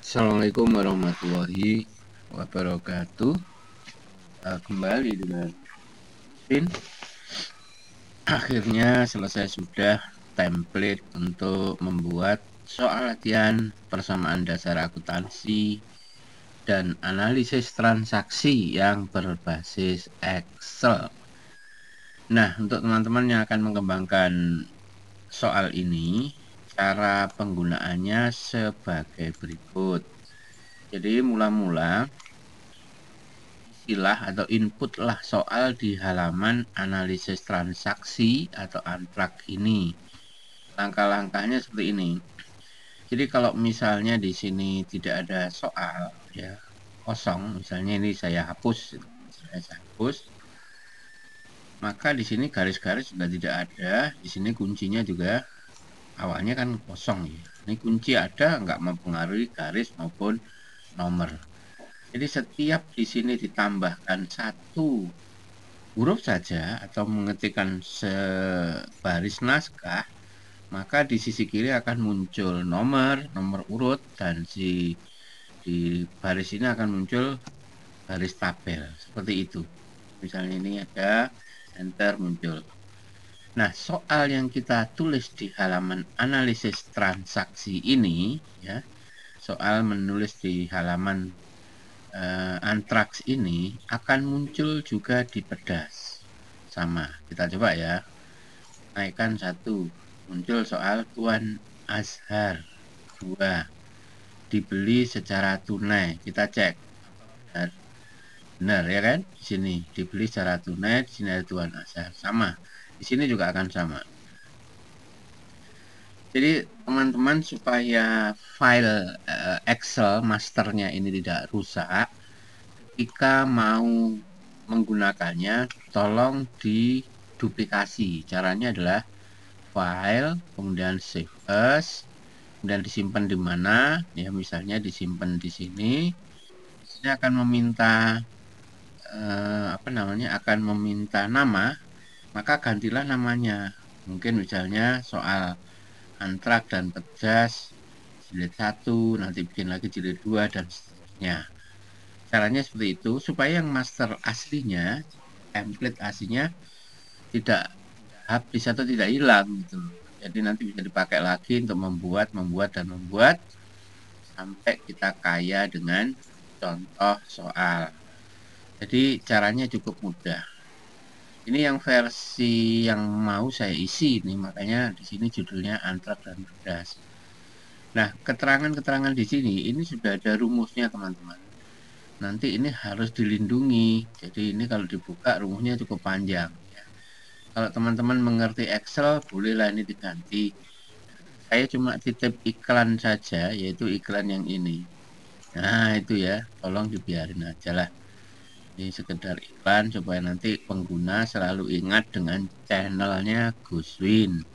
Assalamualaikum warahmatullahi wabarakatuh. Kembali dengan Pin. Akhirnya selesai sudah template untuk membuat soal latihan persamaan dasar akuntansi dan analisis transaksi yang berbasis Excel. Nah, untuk teman-teman yang akan mengembangkan soal ini, cara penggunaannya sebagai berikut. Jadi mula-mula istilah atau inputlah soal di halaman analisis transaksi atau antrak ini. Langkah-langkahnya seperti ini. Jadi kalau misalnya di sini tidak ada soal, ya kosong, misalnya ini saya hapus, maka di sini garis-garis sudah tidak ada. Di sini kuncinya juga awalnya kan kosong ya. Ini kunci ada, nggak mempengaruhi garis maupun nomor. Jadi setiap di sini ditambahkan satu huruf saja atau mengetikkan sebaris naskah, maka di sisi kiri akan muncul nomor urut, dan di baris ini akan muncul baris tabel seperti itu. Misalnya ini ada enter muncul. Nah, soal yang kita tulis di halaman analisis transaksi ini ya, soal menulis di halaman antraks ini akan muncul juga di pedas. Sama, kita coba ya. Naikkan satu, muncul soal Tuan Azhar. 2, dibeli secara tunai. Kita cek. Benar ya kan? Di sini dibeli secara tunai, di sini ada Tuan Azhar. Sama. Di sini juga akan sama. Jadi teman-teman supaya file Excel masternya ini tidak rusak, jika mau menggunakannya, tolong diduplikasi. Caranya adalah file, kemudian save as, kemudian disimpan di mana? Ya, misalnya disimpan di sini. Ini akan meminta akan meminta nama, maka gantilah namanya. Mungkin misalnya soal antrak dan pedas jilid 1, nanti bikin lagi jilid 2 dan seterusnya. Caranya seperti itu supaya yang master aslinya, template aslinya tidak habis atau tidak hilang gitu. Jadi nanti bisa dipakai lagi untuk membuat sampai kita kaya dengan contoh soal. Jadi caranya cukup mudah. Ini yang versi yang mau saya isi nih, makanya di sini judulnya antrak dan pedas. Nah, keterangan-keterangan di sini ini sudah ada rumusnya teman-teman. Nanti ini harus dilindungi. Jadi ini kalau dibuka rumusnya cukup panjang. Ya. Kalau teman-teman mengerti Excel, bolehlah ini diganti. Saya cuma titip iklan saja, yaitu iklan yang ini. Nah itu ya, tolong dibiarin aja lah. Ini sekedar iklan supaya nanti pengguna selalu ingat dengan channelnya Guswin.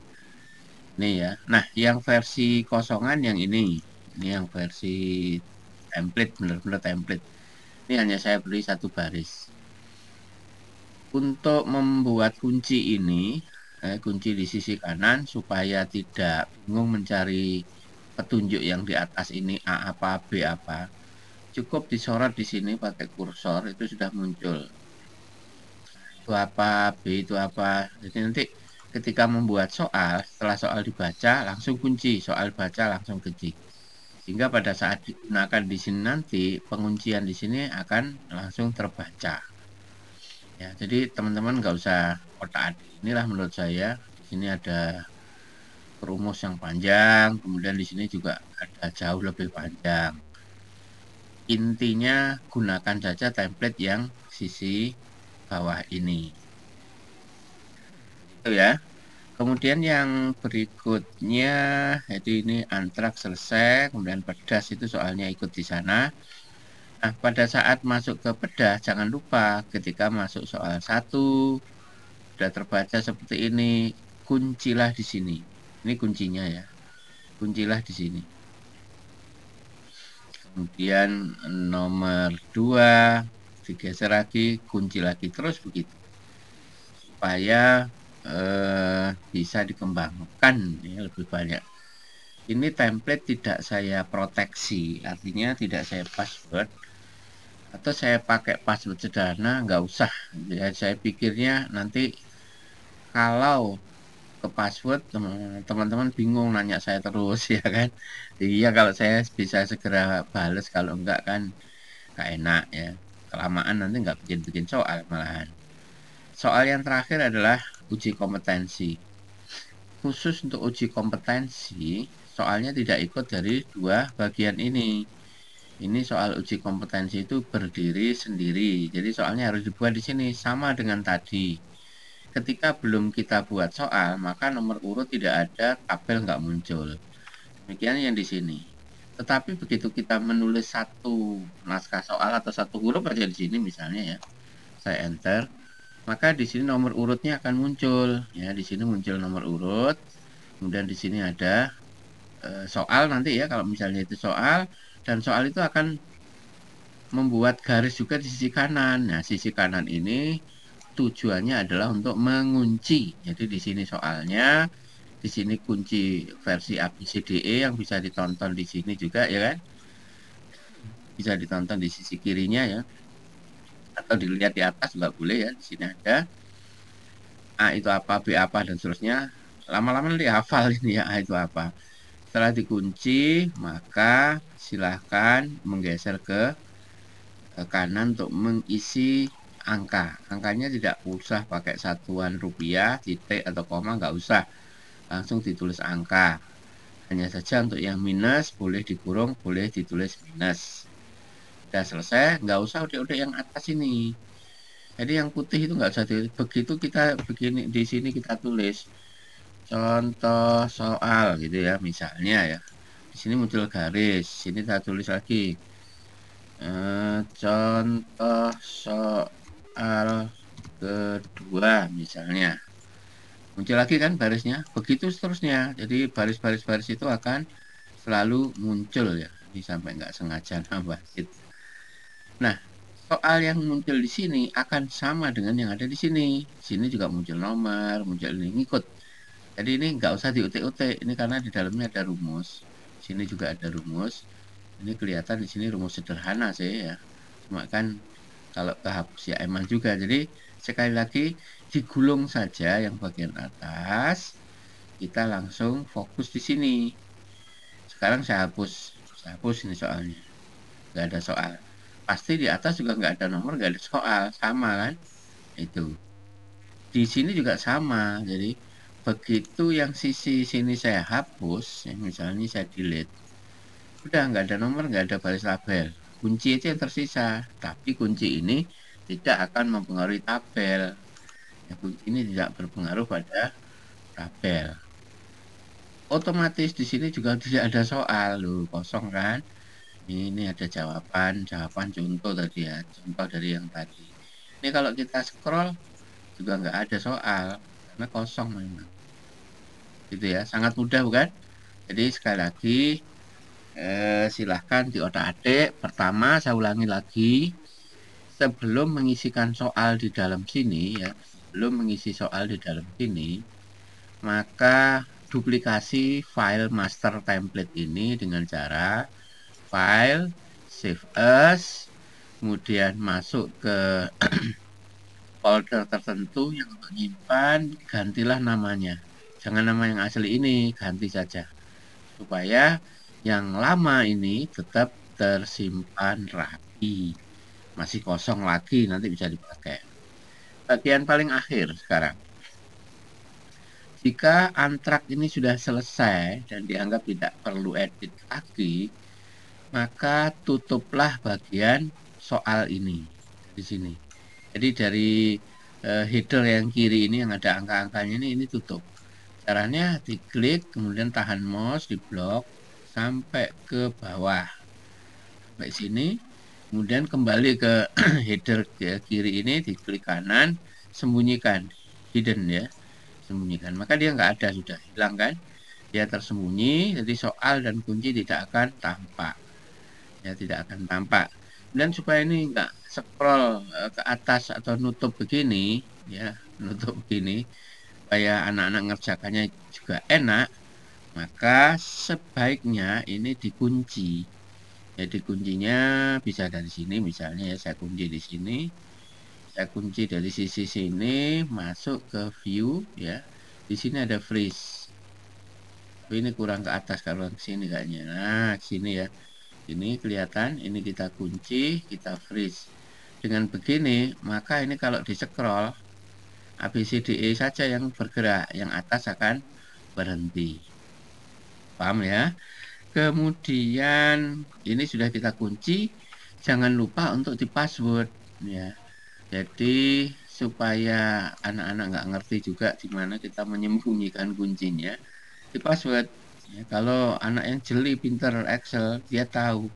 Ini ya. Nah, yang versi kosongan yang ini. Ini yang versi template, benar-benar template. Ini hanya saya beri satu baris. Untuk membuat kunci ini, kunci di sisi kanan supaya tidak bingung mencari petunjuk yang di atas ini A apa, B apa. Cukup disorot di sini pakai kursor, itu sudah muncul. Itu apa, B itu apa. Jadi nanti ketika membuat soal, setelah soal dibaca, langsung kunci. Soal baca, langsung ketik. Sehingga pada saat digunakan di sini nanti, penguncian di sini akan langsung terbaca. Ya, jadi teman-teman nggak usah otak-atik. Inilah menurut saya di sini ada rumus yang panjang, kemudian di sini juga ada jauh lebih panjang. Intinya gunakan saja template yang sisi bawah ini. Itu ya. Kemudian yang berikutnya, jadi ini antrak selesai, kemudian pedas itu soalnya ikut di sana. Nah, pada saat masuk ke pedas, jangan lupa ketika masuk soal 1, sudah terbaca seperti ini, kuncilah di sini. Ini kuncinya ya, kuncilah di sini. Kemudian nomor 2, digeser lagi, kunci lagi, terus begitu. Supaya bisa dikembangkan ya, lebih banyak. Ini template tidak saya proteksi, artinya tidak saya password, atau saya pakai password sederhana, nggak usah. Ya, saya pikirnya nanti kalau ke password teman-teman bingung nanya saya terus ya kan. Iya, kalau saya bisa segera bales, kalau enggak kan nggak enak ya. Kelamaan nanti nggak bikin-bikin soal malahan. Soal yang terakhir adalah uji kompetensi. Khusus untuk uji kompetensi, soalnya tidak ikut dari dua bagian ini. Ini soal uji kompetensi itu berdiri sendiri. Jadi soalnya harus dibuat di sini sama dengan tadi. Ketika belum kita buat soal, maka nomor urut tidak ada, tabel nggak muncul. Demikian yang di sini. Tetapi begitu kita menulis satu naskah soal atau satu huruf aja di sini misalnya ya, saya enter, maka di sini nomor urutnya akan muncul. Ya, di sini muncul nomor urut. Kemudian di sini ada soal nanti ya, kalau misalnya itu soal, dan soal itu akan membuat garis juga di sisi kanan. Nah, sisi kanan ini tujuannya adalah untuk mengunci. Jadi di sini soalnya, di sini kunci versi ABCDE yang bisa ditonton di sini juga ya kan? Bisa ditonton di sisi kirinya ya, atau dilihat di atas juga boleh ya. Di sini ada A itu apa, B apa dan seterusnya. Lama-lama nanti hafal ini ya A itu apa. Setelah dikunci, maka silahkan menggeser ke kanan untuk mengisi angka. Angkanya tidak usah pakai satuan rupiah, titik atau koma, nggak usah. Langsung ditulis angka. Hanya saja untuk yang minus boleh dikurung, boleh ditulis minus. Sudah selesai, nggak usah udah yang atas ini. Jadi yang putih itu nggak usah begitu kita begini di sini kita tulis contoh soal gitu ya, misalnya ya. Di sini muncul garis, sini saya tulis lagi. Contoh soal kedua misalnya. Muncul lagi kan barisnya, begitu seterusnya. Jadi baris-baris itu akan selalu muncul ya. Ini sampai nggak sengaja nambah gitu. Nah, soal yang muncul di sini akan sama dengan yang ada di sini. Di sini juga muncul nomor, muncul ini ngikut. Jadi ini nggak usah diutik-utik. Ini karena di dalamnya ada rumus. Di sini juga ada rumus. Ini kelihatan di sini rumus sederhana sih ya. Cuma kan kalau kehapus ya emang juga. Jadi sekali lagi digulung saja yang bagian atas. Kita langsung fokus di sini. Sekarang saya hapus ini soalnya. Nggak ada soal. Pasti di atas juga nggak ada nomor, nggak ada soal. Sama kan? Itu. Di sini juga sama. Jadi begitu yang sisi sini saya hapus, ya, misalnya saya delete. Udah nggak ada nomor, nggak ada baris label. Kunci itu yang tersisa. Tapi kunci ini tidak akan mempengaruhi tabel. Ya, kunci ini tidak berpengaruh pada tabel. Otomatis di sini juga tidak ada soal loh, kosong kan? Ini ada jawaban, jawaban contoh tadi ya, contoh dari yang tadi. Ini kalau kita scroll juga nggak ada soal, karena kosong memang. Gitu ya, sangat mudah bukan? Jadi sekali lagi, silahkan diotak-atik. Pertama, saya ulangi lagi, sebelum mengisikan soal di dalam sini ya, sebelum mengisi soal di dalam sini, maka duplikasi file master template ini dengan cara file, save as, kemudian masuk ke folder tertentu yang untuk menyimpan, gantilah namanya. Jangan nama yang asli ini, ganti saja. Supaya yang lama ini tetap tersimpan rapi. Masih kosong lagi, nanti bisa dipakai. Bagian paling akhir sekarang. Jika antrak ini sudah selesai dan dianggap tidak perlu edit lagi, maka tutuplah bagian soal ini di sini. Jadi dari header yang kiri ini yang ada angka-angkanya ini tutup. Caranya diklik, kemudian tahan mouse di blok sampai ke bawah. Sampai sini, kemudian kembali ke header kiri ini, diklik kanan, sembunyikan, hidden ya, sembunyikan. Maka dia nggak ada, sudah hilang kan? Dia tersembunyi, jadi soal dan kunci tidak akan tampak. Ya, tidak akan tampak. Dan supaya ini nggak scroll ke atas atau nutup begini, ya, nutup begini, supaya anak-anak ngerjakannya juga enak, maka sebaiknya ini dikunci. Jadi kuncinya bisa dari sini, misalnya ya saya kunci di sini, saya kunci dari sisi sini, masuk ke view ya. Di sini ada freeze. Ini kurang ke atas kalau ke sini kayaknya. Nah, ke sini ya. Ini kelihatan, ini kita kunci, kita freeze. Dengan begini, maka ini kalau di scroll ABCDE saja yang bergerak, yang atas akan berhenti. Paham ya? Kemudian ini sudah kita kunci, jangan lupa untuk di password ya. Jadi supaya anak-anak nggak ngerti juga di mana kita menyembunyikan kuncinya, di password. Ya, kalau anak yang jeli pinter Excel, dia tahu,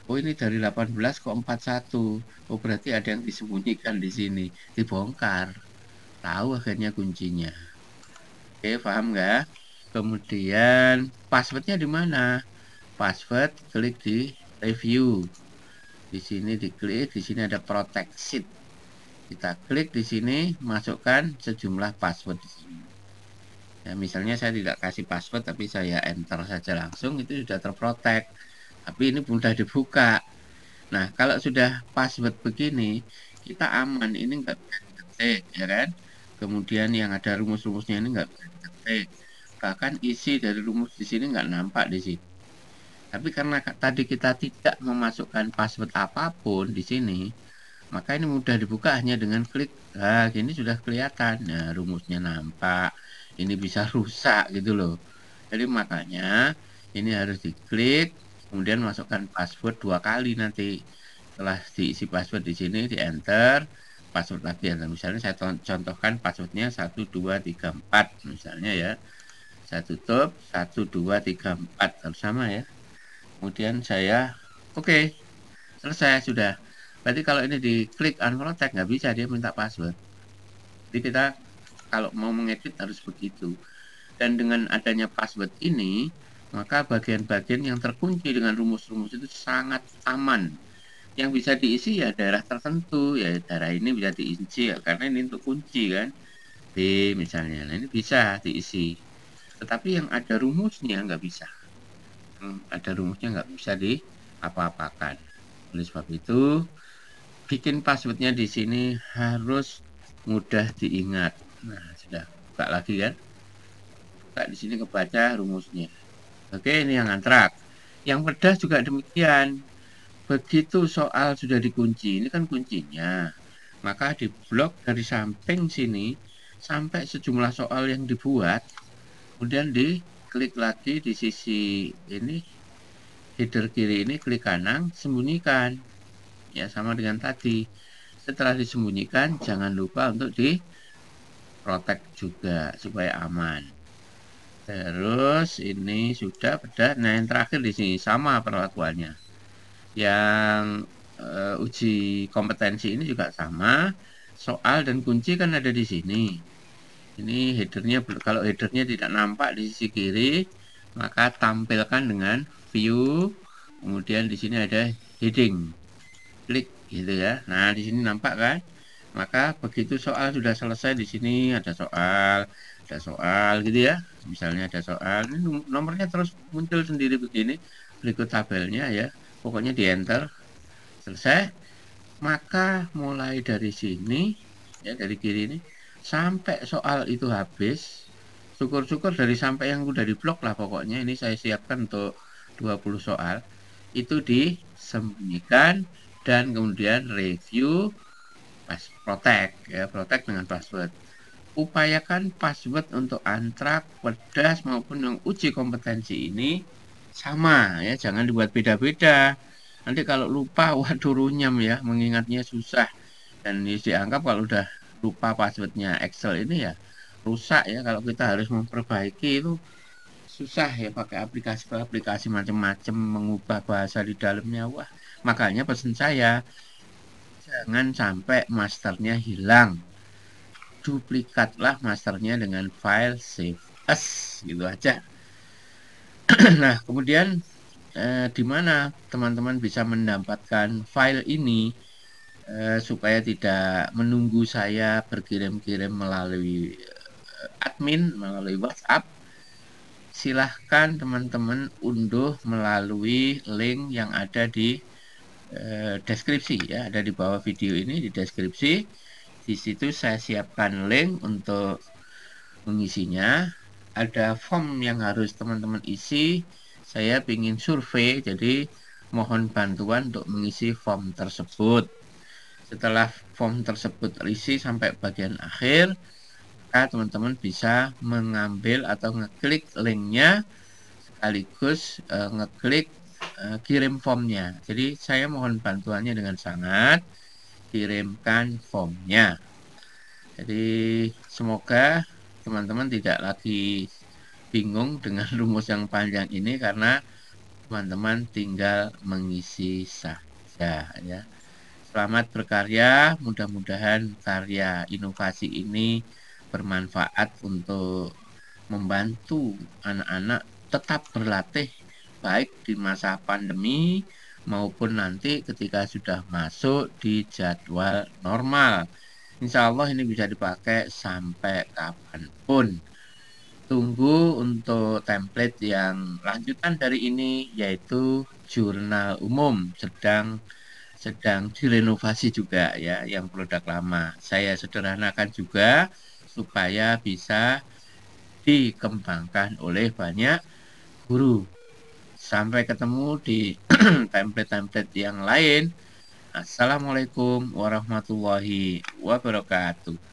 oh ini dari 18 ke 41. Oh berarti ada yang disembunyikan di sini, dibongkar. Tahu akhirnya kuncinya. Oke, paham nggak? Kemudian passwordnya di mana? Password, klik di review. Di sini diklik, di sini ada protect sheet. Kita klik di sini, masukkan sejumlah password di sini. Ya, misalnya saya tidak kasih password, tapi saya enter saja langsung, itu sudah terprotek. Tapi ini mudah dibuka. Nah, kalau sudah password begini, kita aman. Ini nggak bisa diketik, ya kan? Kemudian yang ada rumus-rumusnya ini nggak bisa diketik. Bahkan isi dari rumus di sini nggak nampak di sini. Tapi karena tadi kita tidak memasukkan password apapun di sini, maka ini mudah dibuka hanya dengan klik. Nah, ini sudah kelihatan. Nah, rumusnya nampak. Ini bisa rusak gitu loh. Jadi makanya ini harus diklik, kemudian masukkan password 2 kali nanti. Setelah diisi password di sini, di enter, password lagi enter. Misalnya saya contohkan passwordnya 1234 misalnya ya. Saya tutup 1234 harus sama ya. Kemudian saya oke, selesai sudah. Berarti kalau ini diklik unprotect nggak bisa, dia minta password. Jadi kita kalau mau mengedit harus begitu. Dan dengan adanya password ini, maka bagian-bagian yang terkunci dengan rumus-rumus itu sangat aman. Yang bisa diisi ya daerah tertentu, ya daerah ini bisa diisi ya, karena ini untuk kunci kan. B misalnya, nah ini bisa diisi. Tetapi yang ada rumusnya nggak bisa. Ada rumusnya nggak bisa diapa-apakan. Oleh sebab itu, bikin passwordnya di sini harus mudah diingat. Nah, sudah buka lagi kan? Buka di sini kebaca rumusnya. Oke, ini yang antrak. Yang pedas juga demikian. Begitu soal sudah dikunci, ini kan kuncinya. Maka diblok dari samping sini sampai sejumlah soal yang dibuat. Kemudian diklik lagi di sisi ini, header kiri ini, klik kanan, sembunyikan. Ya, sama dengan tadi. Setelah disembunyikan, jangan lupa untuk di protect juga supaya aman. Terus ini sudah pedas. Nah, yang terakhir di sini sama perlakuannya. Yang uji kompetensi ini juga sama. Soal dan kunci kan ada di sini. Ini headernya, kalau headernya tidak nampak di sisi kiri, maka tampilkan dengan view. Kemudian di sini ada heading. Klik gitu ya. Nah, di sini nampak kan? Maka begitu soal sudah selesai, di sini ada soal gitu ya. Misalnya ada soal, ini nomornya terus muncul sendiri begini, berikut tabelnya ya. Pokoknya di enter, selesai. Maka mulai dari sini, ya dari kiri ini, sampai soal itu habis, syukur-syukur dari sampai yang udah diblok lah pokoknya, ini saya siapkan untuk 20 soal, itu disembunyikan dan kemudian review protect ya, protect dengan password. Upayakan password untuk antrak, pedas maupun yang uji kompetensi ini sama ya, jangan dibuat beda-beda. Nanti kalau lupa, waduh runyam ya, mengingatnya susah. Dan dianggap kalau udah lupa passwordnya Excel ini ya rusak ya, kalau kita harus memperbaiki itu susah ya, pakai aplikasi macam-macam, mengubah bahasa di dalamnya. Wah, makanya pesan saya, jangan sampai masternya hilang. Duplikatlah masternya dengan file save as, gitu aja. Nah, kemudian di mana teman-teman bisa mendapatkan file ini supaya tidak menunggu saya berkirim-kirim melalui admin, melalui WhatsApp. silahkan teman-teman unduh melalui link yang ada di deskripsi ya, ada di bawah video ini di deskripsi. Di situ saya siapkan link untuk mengisinya. Ada form yang harus teman-teman isi. Saya ingin survei, jadi mohon bantuan untuk mengisi form tersebut. Setelah form tersebut terisi sampai bagian akhir, maka teman-teman bisa mengambil atau ngeklik linknya sekaligus ngeklik kirim formnya. Jadi saya mohon bantuannya dengan sangat, kirimkan formnya. Jadi semoga teman-teman tidak lagi bingung dengan rumus yang panjang ini karena teman-teman tinggal mengisi saja ya. Selamat berkarya, mudah-mudahan karya inovasi ini bermanfaat untuk membantu anak-anak tetap berlatih baik di masa pandemi maupun nanti ketika sudah masuk di jadwal normal. Insya Allah ini bisa dipakai sampai kapanpun. Tunggu untuk template yang lanjutan dari ini yaitu jurnal umum sedang direnovasi juga ya yang produk lama. Saya sederhanakan juga supaya bisa dikembangkan oleh banyak guru. Sampai ketemu di template-template yang lain. Assalamualaikum warahmatullahi wabarakatuh.